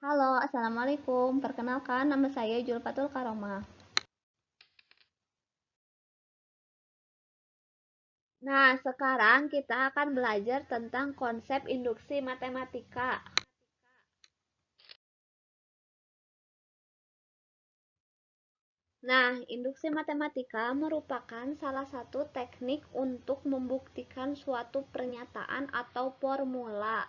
Halo, Assalamualaikum. Perkenalkan, nama saya Julfatul Karomah. Nah, sekarang kita akan belajar tentang konsep induksi matematika. Nah, induksi matematika merupakan salah satu teknik untuk membuktikan suatu pernyataan atau formula.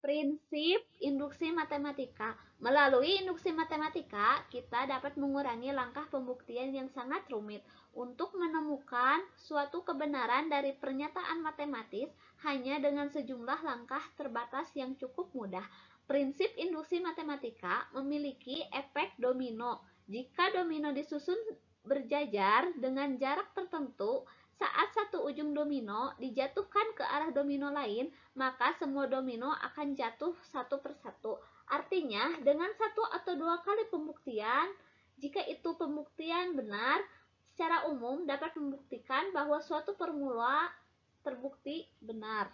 Prinsip induksi matematika. Melalui induksi matematika, kita dapat mengurangi langkah pembuktian yang sangat rumit. Untuk menemukan suatu kebenaran dari pernyataan matematis hanya dengan sejumlah langkah terbatas yang cukup mudah. Prinsip induksi matematika memiliki efek domino. Jika domino disusun berjajar dengan jarak tertentu, saat satu ujung domino dijatuhkan ke arah domino lain, maka semua domino akan jatuh satu persatu. Artinya, dengan satu atau dua kali pembuktian, jika itu pembuktian benar, secara umum dapat membuktikan bahwa suatu formula terbukti benar.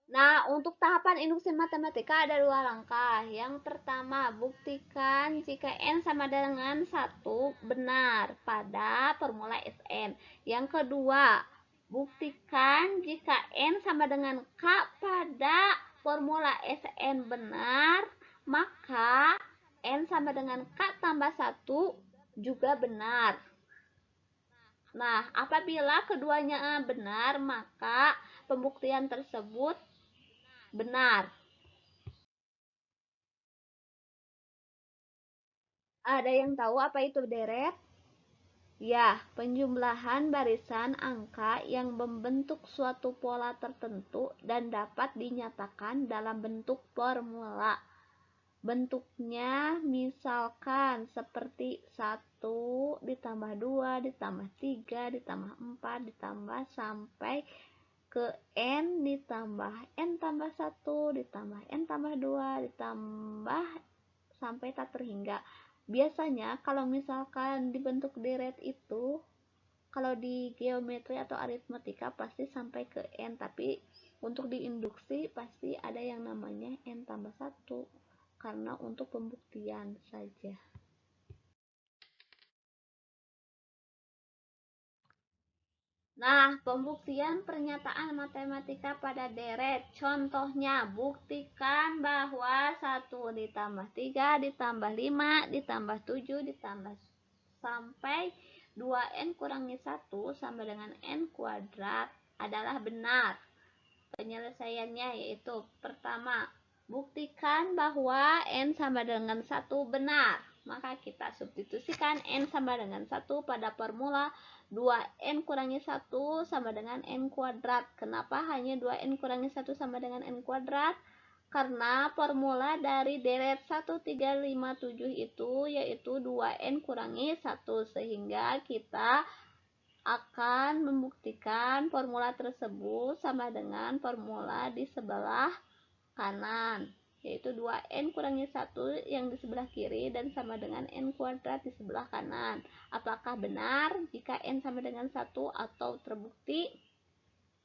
Nah, untuk tahapan induksi matematika ada dua langkah. Yang pertama, buktikan jika N sama dengan 1 benar pada formula Sn. Yang kedua, buktikan jika N sama dengan K pada formula Sn benar, maka N sama dengan K tambah 1 juga benar. Nah, apabila keduanya benar, maka pembuktian tersebut benar. Ada yang tahu apa itu deret? Ya, penjumlahan barisan angka yang membentuk suatu pola tertentu dan dapat dinyatakan dalam bentuk formula. Bentuknya misalkan seperti 1 ditambah 2 ditambah 3 ditambah 4 ditambah sampai ke N ditambah N tambah 1 ditambah N tambah 2 ditambah sampai tak terhingga. Biasanya kalau misalkan dibentuk deret itu, kalau di geometri atau aritmatika pasti sampai ke N, tapi untuk diinduksi pasti ada yang namanya N tambah 1 karena untuk pembuktian saja. Nah, pembuktian pernyataan matematika pada deret. Contohnya, buktikan bahwa 1 ditambah 3 ditambah 5 ditambah 7 ditambah sampai 2N kurangi 1 sama dengan N kuadrat adalah benar. Penyelesaiannya yaitu pertama, buktikan bahwa N sama dengan 1 benar. Maka kita substitusikan N sama dengan 1 pada formula 2N kurangi 1 sama dengan N kuadrat. Kenapa hanya 2N kurangi 1 sama dengan N kuadrat? Karena formula dari deret 1357 itu yaitu 2N kurangi 1, sehingga kita akan membuktikan formula tersebut sama dengan formula di sebelah kanan, yaitu 2N kurangi 1 yang di sebelah kiri dan sama dengan N kuadrat di sebelah kanan. Apakah benar jika N sama dengan 1 atau terbukti?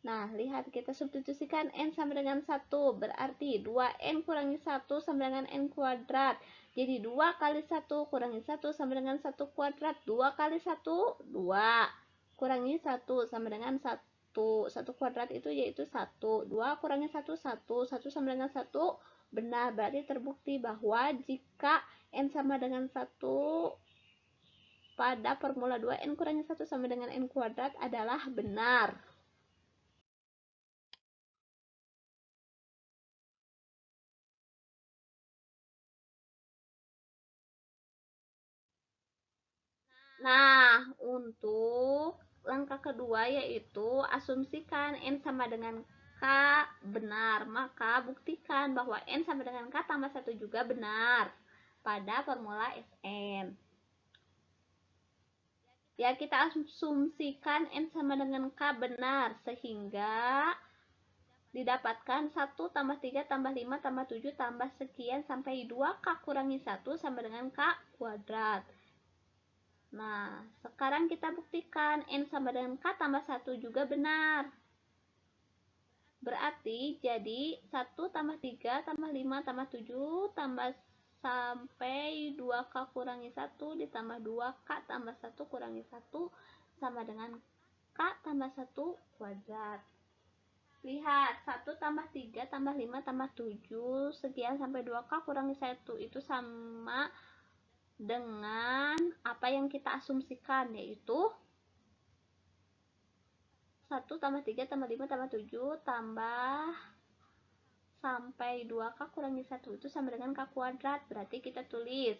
Nah, lihat, kita substitusikan N sama dengan 1, berarti 2N kurangi 1 sama dengan N kuadrat. Jadi 2 kali 1 kurangi 1 sama dengan 1 kuadrat. 2 kali 1, 2. Kurangi 1 sama dengan 1. 1 kuadrat itu yaitu 1. 2 kurangi 1, 1. 1 sama dengan 1, benar. Berarti terbukti bahwa jika N sama dengan 1 pada formula 2N kurangi 1 sama dengan N kuadrat adalah benar. Nah, untuk langkah kedua yaitu asumsikan N sama dengan K benar. Maka buktikan bahwa N sama dengan K tambah 1 juga benar pada formula Sn. Ya, kita asumsikan N sama dengan K benar, sehingga didapatkan 1 tambah 3 tambah 5 tambah 7 tambah sekian sampai 2K kurangi 1 sama dengan K kuadrat. Nah, sekarang kita buktikan N sama dengan K tambah 1 juga benar. Berarti jadi 1 tambah 3 tambah 5 tambah 7 tambah sampai 2K kurangi 1 ditambah 2K tambah 1 kurangi 1 sama dengan K tambah 1 kuadrat. Lihat, 1 tambah 3 tambah 5 tambah 7 sekian sampai 2K kurangi 1 itu sama dengan apa yang kita asumsikan, yaitu 1 tambah 3 tambah 5 tambah 7 tambah sampai 2K kurangi 1 itu sama dengan K kuadrat. Berarti kita tulis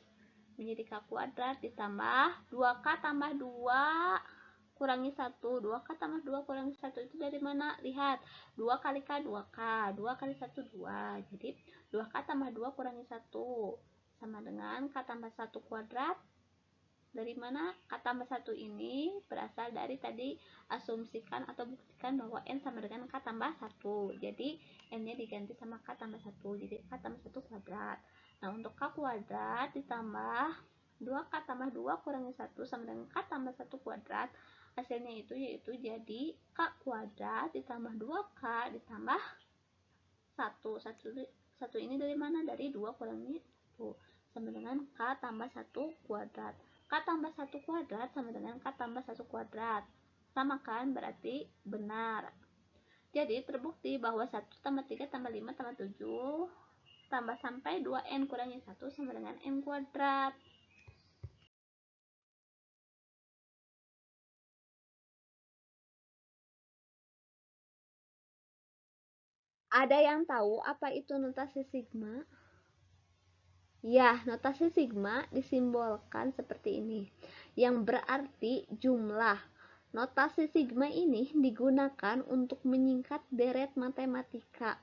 menjadi K kuadrat ditambah 2K tambah 2 kurangi 1. 2K tambah 2 kurangi 1 itu dari mana? Lihat, 2 kali K 2K, 2 kali 1 2. Jadi 2K tambah 2 kurangi 1 sama dengan K tambah 1 kuadrat. Dari mana? K tambah 1 ini berasal dari tadi asumsikan atau buktikan bahwa N sama dengan K tambah 1. Jadi N-nya diganti sama K tambah 1. Jadi K tambah 1 kuadrat. Nah, untuk K kuadrat ditambah 2K tambah 2 kurangi 1 sama dengan K tambah 1 kuadrat. Hasilnya itu yaitu jadi K kuadrat ditambah 2K ditambah 1. 1 ini dari mana? Dari 2 kurangi 1 sama dengan K tambah 1 kuadrat. K tambah 1 kuadrat sama dengan K tambah 1 kuadrat. Sama kan? Berarti benar. Jadi terbukti bahwa 1 tambah 3 tambah 5 tambah 7 tambah sampai 2N kurangi 1 sama dengan N kuadrat. Ada yang tahu apa itu notasi sigma? Ya, notasi sigma disimbolkan seperti ini, yang berarti jumlah. Notasi sigma ini digunakan untuk menyingkat deret matematika.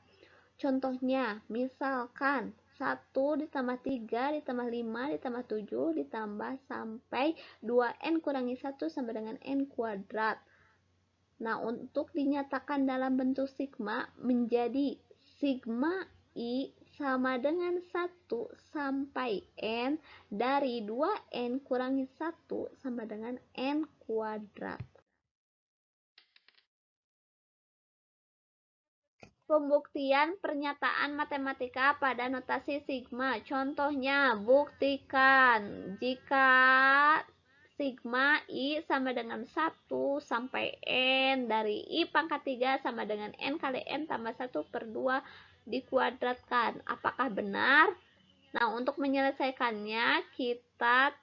Contohnya, misalkan 1 ditambah 3 ditambah 5 ditambah 7 ditambah sampai 2N kurangi 1 sama dengan N kuadrat. Nah, untuk dinyatakan dalam bentuk sigma menjadi sigma I sama dengan 1 sampai N dari 2N kurangi 1 sama dengan N kuadrat. Pembuktian pernyataan matematika pada notasi sigma. Contohnya, buktikan jika sigma I sama dengan 1 sampai N dari I pangkat 3 sama dengan N kali N tambah 1 per 2 dikuadratkan. Apakah benar? Nah, untuk menyelesaikannya, kita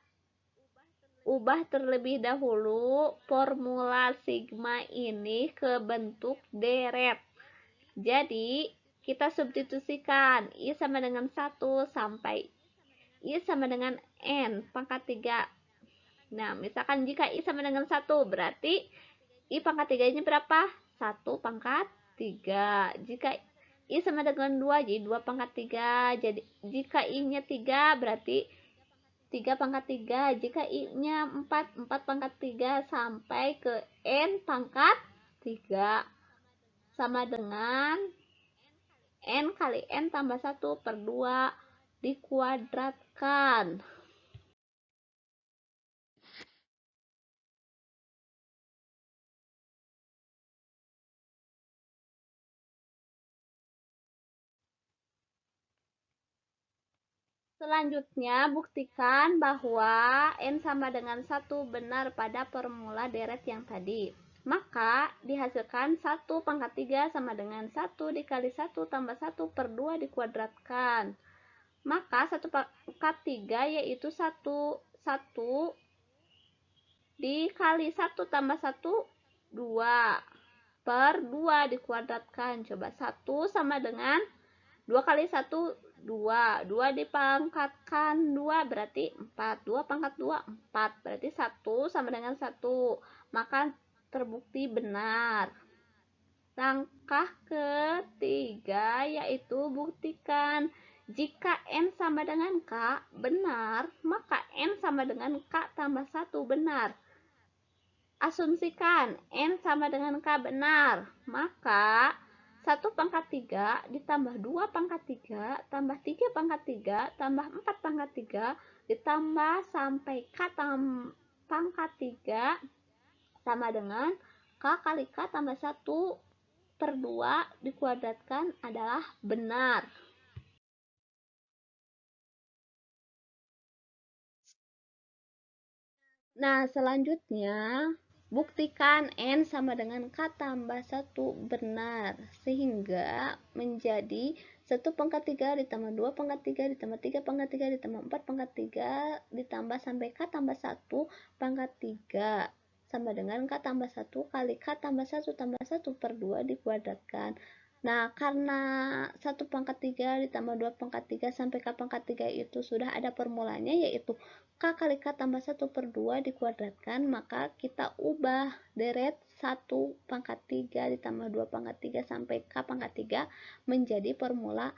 ubah terlebih dahulu formula sigma ini ke bentuk deret. Jadi, kita substitusikan I sama dengan 1 sampai I sama dengan N pangkat 3. Nah, misalkan jika I sama dengan 1, berarti I pangkat 3 ini berapa? 1 pangkat 3. Jika I sama dengan 2, jadi 2 pangkat 3. Jadi, jika I-nya 3, berarti 3 pangkat 3. Jika I-nya 4, 4 pangkat 3 sampai ke N pangkat 3. Sama dengan N kali N tambah 1 per 2 dikuadratkan. Selanjutnya, buktikan bahwa N sama dengan 1 benar pada formula deret yang tadi. Maka, dihasilkan 1 pangkat 3 sama dengan 1 dikali 1 tambah 1 per 2 dikuadratkan. Maka, 1 pangkat 3 yaitu 1 dikali 1 tambah 1, 2 per 2 dikuadratkan. Coba 1 sama dengan 2 kali 1, 2. 2 dipangkatkan 2 berarti 4. 2 pangkat 2, 4. Berarti 1 sama dengan 1. Maka terbukti benar. Langkah ketiga yaitu buktikan jika N sama dengan K benar, maka N sama dengan K tambah 1 benar. Asumsikan N sama dengan K benar, maka 1 pangkat 3 ditambah 2 pangkat 3 tambah 3 pangkat 3 tambah 4 pangkat 3 ditambah sampai K pangkat 3 sama dengan K kali K tambah 1/2 dikuadratkan adalah benar. Nah, selanjutnya buktikan N sama dengan K tambah 1 benar, sehingga menjadi 1/3 ditambah 2/3 ditambah 3/3 ditambah 4/3 ditambah sampai K tambah 1/3 sama dengan K tambah 1 kali K tambah 1 tambah 1/2 dikuadratkan. Nah, karena 1/3 ditambah 2/3 sampai K/3 itu sudah ada formulanya, yaitu K kali K tambah 1/2 dikuadratkan, maka kita ubah deret 1/3 ditambah 2/3 sampai K/3 menjadi formula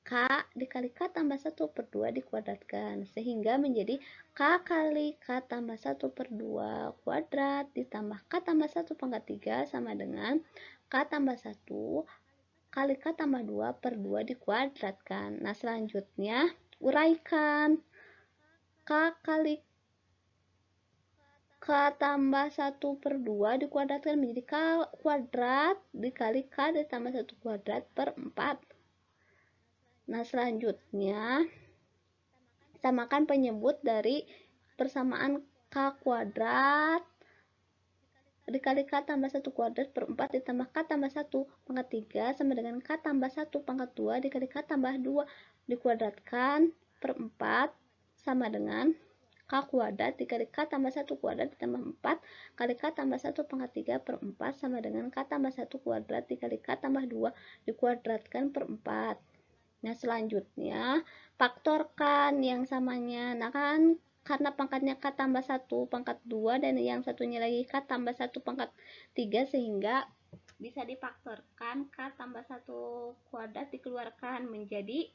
K dikali K tambah 1/2 dikuadratkan, sehingga menjadi K kali K tambah 1/2 kuadrat ditambah K tambah 1/3 sama dengan K tambah 1 kali K tambah 2/2 dikuadratkan. Nah, selanjutnya uraikan K kali K tambah 1/2 dikuadratkan menjadi K kuadrat dikali K ditambah 1 kuadrat per 4. Nah, selanjutnya samakan penyebut dari persamaan K kuadrat dikali K tambah 1 kuadrat per 4 ditambah K tambah 1/3 sama dengan K tambah 1/2 dikali K tambah 2 dikuadratkan per 4 sama dengan K kuadrat dikali K tambah 1 kuadrat ditambah 4 kali K tambah 1/3 per 4 sama dengan K tambah 1 kuadrat dikali K tambah 2 dikuadratkan per 4. Nah, selanjutnya faktorkan yang samanya. Nah, kan karena pangkatnya K tambah 1 pangkat 2 dan yang satunya lagi K tambah 1 pangkat 3, sehingga bisa difaktorkan K tambah 1 kuadrat dikeluarkan menjadi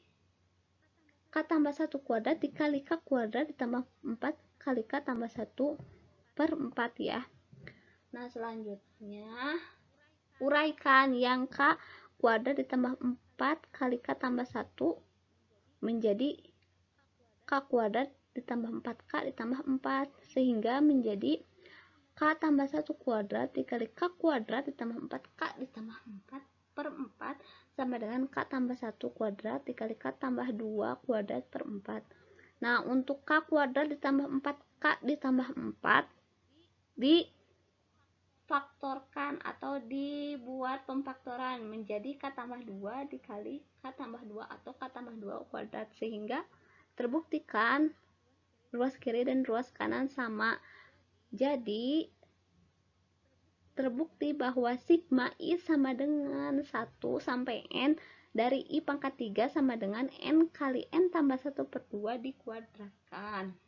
K tambah 1 kuadrat dikali K kuadrat ditambah 4 kali K tambah 1/4 ya. Nah, selanjutnya uraikan yang K kuadrat ditambah 4 kali K tambah 1 menjadi K kuadrat ditambah 4K ditambah 4, sehingga menjadi K tambah 1 kuadrat dikali K kuadrat ditambah 4K ditambah 4 per 4 sama dengan K tambah 1 kuadrat dikali K tambah 2 kuadrat per 4. Nah, untuk K kuadrat ditambah 4K ditambah 4 difaktorkan atau dibuat pemfaktoran menjadi K tambah 2 dikali K tambah 2 atau K tambah 2 kuadrat, sehingga terbuktikan ruas kiri dan ruas kanan sama. Jadi terbukti bahwa sigma I sama dengan 1 sampai N dari I pangkat 3 sama dengan N kali N tambah 1/2 dikuadratkan.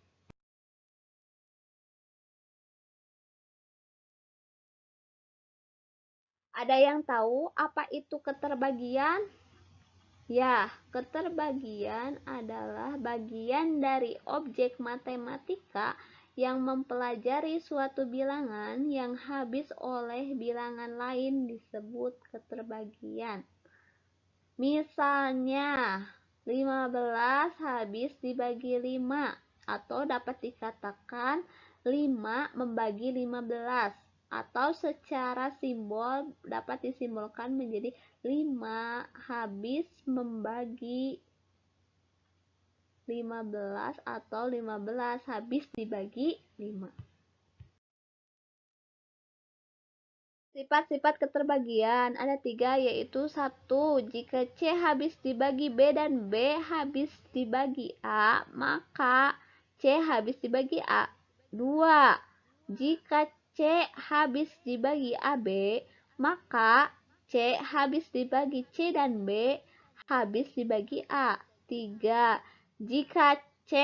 Ada yang tahu apa itu keterbagian? Ya, keterbagian adalah bagian dari objek matematika yang mempelajari suatu bilangan yang habis oleh bilangan lain disebut keterbagian. Misalnya, 15 habis dibagi 5, atau dapat dikatakan 5 membagi 15, atau secara simbol dapat disimbolkan menjadi 5 habis membagi 15 atau 15 habis dibagi 5. Sifat-sifat keterbagian ada 3, yaitu 1. Jika C habis dibagi B dan B habis dibagi A, maka C habis dibagi A. 2. Jika C habis dibagi AB, maka C habis dibagi C dan B habis dibagi A. 3. Jika C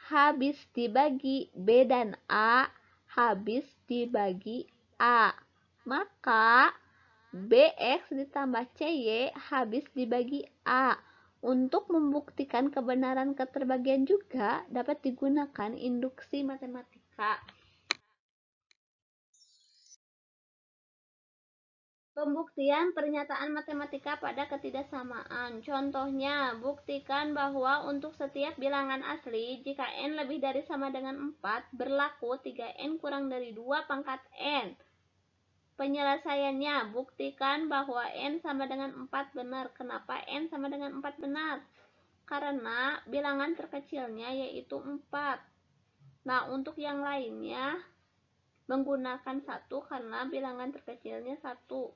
habis dibagi B dan A habis dibagi A, maka BX ditambah CY habis dibagi A. Untuk membuktikan kebenaran keterbagian juga dapat digunakan induksi matematika. Pembuktian pernyataan matematika pada ketidaksamaan. Contohnya, buktikan bahwa untuk setiap bilangan asli, jika n lebih dari sama dengan 4, berlaku 3n kurang dari 2 pangkat n. Penyelesaiannya, buktikan bahwa n sama dengan 4 benar. Kenapa n sama dengan 4 benar? Karena bilangan terkecilnya yaitu 4. Nah, untuk yang lainnya, menggunakan 1 karena bilangan terkecilnya 1.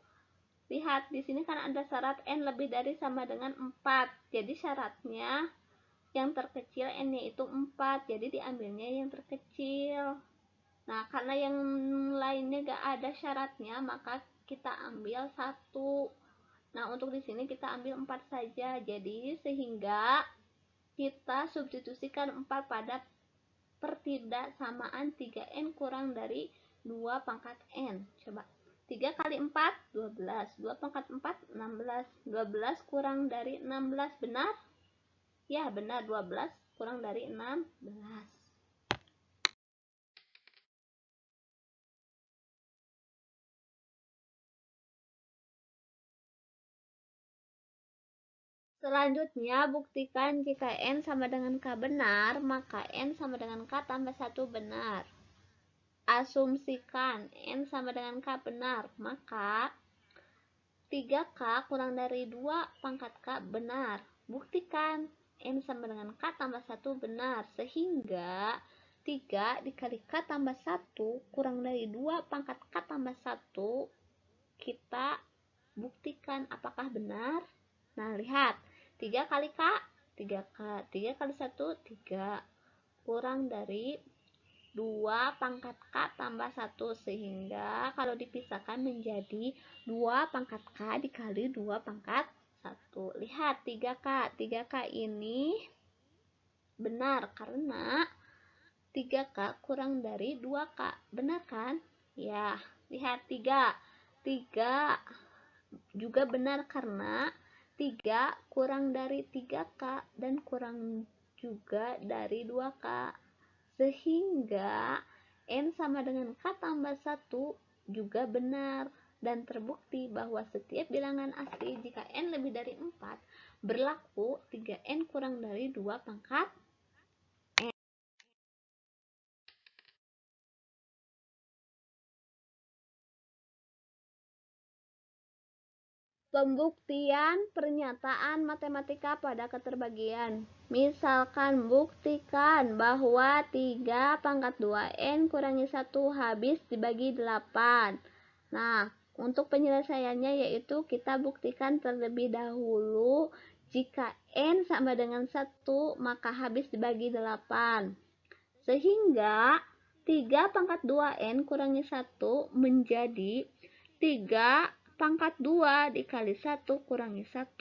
Lihat, di sini kan ada syarat n lebih dari sama dengan 4. Jadi syaratnya yang terkecil n-nya itu 4. Jadi diambilnya yang terkecil. Nah, karena yang lainnya gak ada syaratnya, maka kita ambil 1. Nah, untuk di sini kita ambil 4 saja. Jadi sehingga kita substitusikan 4 pada pertidaksamaan 3n kurang dari 2 pangkat n. Coba. 3 kali 4, 12. 2 pangkat 4, 16. 12 kurang dari 16, benar? Ya, benar. 12 kurang dari 16. Selanjutnya, buktikan jika n sama dengan k benar, maka n sama dengan k tambah 1 benar. Asumsikan n sama dengan k benar, maka 3k kurang dari 2 pangkat k benar. Buktikan n sama dengan k tambah 1 benar, sehingga 3 dikali k tambah 1 kurang dari 2 pangkat k tambah 1, kita buktikan apakah benar. Nah, lihat, 3 kali k, 3k, 3 kali 1, 3, kurang dari 2 pangkat k tambah 1, sehingga kalau dipisahkan menjadi 2 pangkat k dikali 2 pangkat 1. Lihat, 3k. 3k ini benar karena 3k kurang dari 2k. Benar kan? Ya, lihat 3. 3 juga benar karena 3 kurang dari 3k dan kurang juga dari 2k. Sehingga n sama dengan k tambah 1 juga benar. Dan terbukti bahwa setiap bilangan asli jika n lebih dari 4, berlaku 3n kurang dari 2 pangkat n. Pembuktian pernyataan matematika pada keterbagian. Misalkan, buktikan bahwa 3 pangkat 2n kurangi 1 habis dibagi 8. Nah, untuk penyelesaiannya yaitu kita buktikan terlebih dahulu jika n sama dengan 1, maka habis dibagi 8. Sehingga 3 pangkat 2n kurangi 1 menjadi 3 pangkat 2 dikali 1 kurangi 1.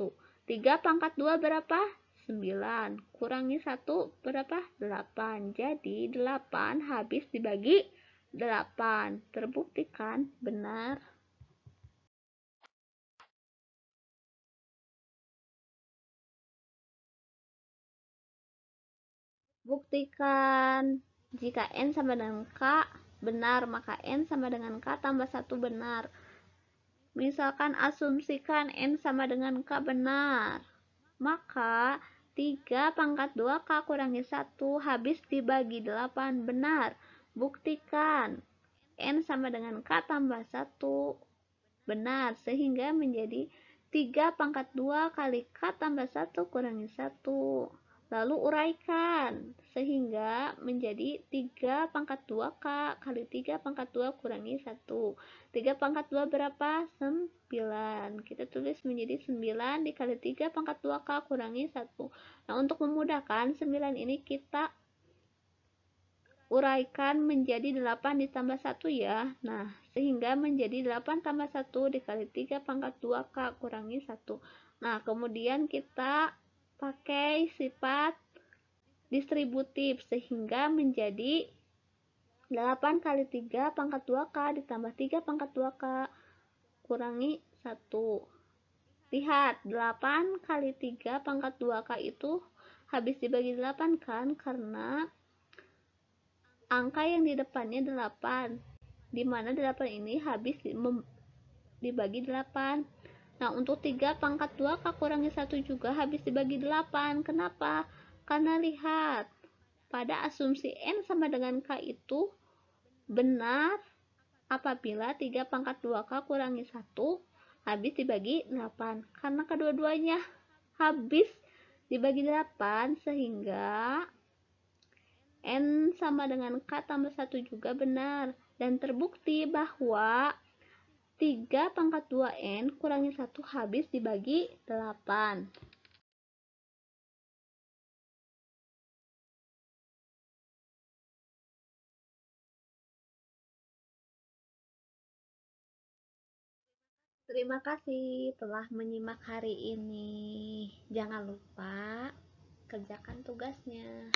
3 pangkat 2 berapa? 9. Kurangi 1 berapa? 8. Jadi 8 habis dibagi 8. Terbuktikan benar. Buktikan jika n sama dengan k benar, maka n sama dengan k tambah 1 benar. Misalkan asumsikan n sama dengan k benar, maka 3 pangkat 2k kurangi 1 habis dibagi 8 benar. Buktikan n sama dengan k tambah 1 benar, sehingga menjadi 3 pangkat 2 kali k tambah 1 kurangi 1. Lalu uraikan, sehingga menjadi 3 pangkat 2k kali 3 pangkat 2 kurangi 1. 3 pangkat 2 berapa? 9. Kita tulis menjadi 9 dikali 3 pangkat 2k kurangi 1. Nah, untuk memudahkan, 9 ini kita uraikan menjadi 8 ditambah 1 ya. Nah, sehingga menjadi 8 tambah 1 dikali 3 pangkat 2k kurangi 1. Nah, kemudian kita pakai sifat distributif sehingga menjadi 8 kali 3 pangkat 2k ditambah 3 pangkat 2k kurangi 1. Lihat, 8 kali 3 pangkat 2k itu habis dibagi 8 kan, karena angka yang di depannya 8, dimana 8 ini habis dibagi 8. Nah, untuk 3 pangkat 2K kurangi 1 juga habis dibagi 8. Kenapa? Karena lihat, pada asumsi N sama dengan K itu benar apabila 3 pangkat 2K kurangi 1 habis dibagi 8. Karena kedua-duanya habis dibagi 8, sehingga N sama dengan K tambah 1 juga benar. Dan terbukti bahwa 3 pangkat 2N kurangi 1 habis dibagi 8. Terima kasih telah menyimak hari ini. Jangan lupa kerjakan tugasnya.